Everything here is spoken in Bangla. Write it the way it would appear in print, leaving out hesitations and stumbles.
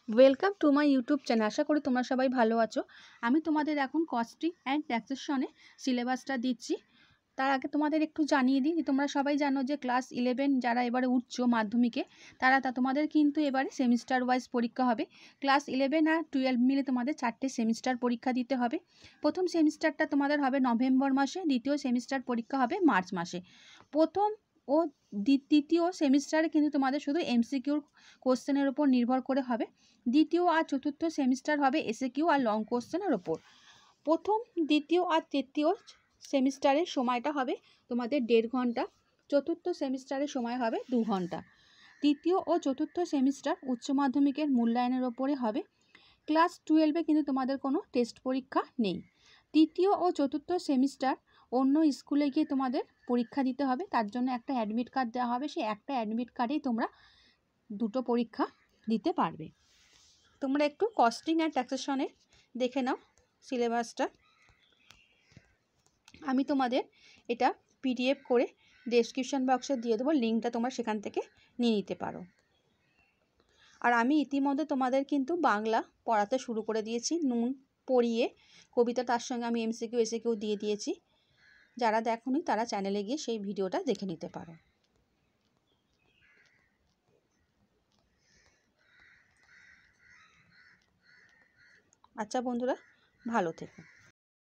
Welcome to my YouTube channel. আশা করি তোমরা সবাই ভালো আছো। আমি তোমাদের এখন কস্টিং অ্যান্ড ট্যাক্সেশনে সিলেবাসটা দিচ্ছি। তার আগে তোমাদের একটু জানিয়ে দিই যে তোমরা সবাই জানো যে ক্লাস 11 যারা এবারে উচ্চ মাধ্যমিকে তোমাদের কিন্তু এবারে সেমিস্টার ওয়াইজ পরীক্ষা হবে। ক্লাস 11 আর 12 মিলে তোমাদের 4টে সেমিস্টার পরীক্ষা দিতে হবে। প্রথম সেমিস্টারটা তোমাদের হবে নভেম্বর মাসে, দ্বিতীয় সেমিস্টার পরীক্ষা হবে মার্চ মাসে। প্রথম ও তৃতীয় সেমিস্টারে কিন্তু তোমাদের শুধু এমসিকিউর কোশ্চেনের ওপর নির্ভর করে হবে। দ্বিতীয় আর চতুর্থ সেমিস্টার হবে এসএকিউ আর লং কোশ্চেনের ওপর। প্রথম, দ্বিতীয় আর তৃতীয় সেমিস্টারের সময়টা হবে তোমাদের 1.5 ঘন্টা, চতুর্থ সেমিস্টারের সময় হবে 2 ঘন্টা। তৃতীয় ও চতুর্থ সেমিস্টার উচ্চ মাধ্যমিকের মূল্যায়নের ওপরে হবে। ক্লাস 12-এ কিন্তু তোমাদের কোনো টেস্ট পরীক্ষা নেই। তৃতীয় ও চতুর্থ সেমিস্টার অন্য স্কুলে গিয়ে তোমাদের পরীক্ষা দিতে হবে, তার জন্য একটা অ্যাডমিট কার্ড দেওয়া হবে। সেই একটা অ্যাডমিট কার্ডেই তোমরা দুটো পরীক্ষা দিতে পারবে। তোমরা একটু কস্টিং অ্যান্ড ট্যাক্সেশনে দেখে নাও সিলেবাসটা। আমি তোমাদের এটা পিডিএফ করে ডেসক্রিপশন বক্সে দিয়ে দেবো, লিঙ্কটা তোমরা সেখান থেকে নিয়ে নিতে পারো। আর আমি ইতিমধ্যে তোমাদের কিন্তু বাংলা পড়াতে শুরু করে দিয়েছি, নুন পড়িয়ে কবিতা, তার সঙ্গে আমি এমসিকিউ এসএকিউ দিয়ে দিয়েছি। যারা দেখোনি তারা চ্যানেলে গিয়ে সেই ভিডিওটা দেখে নিতে পারো। আচ্ছা বন্ধুরা, ভালো থেকো।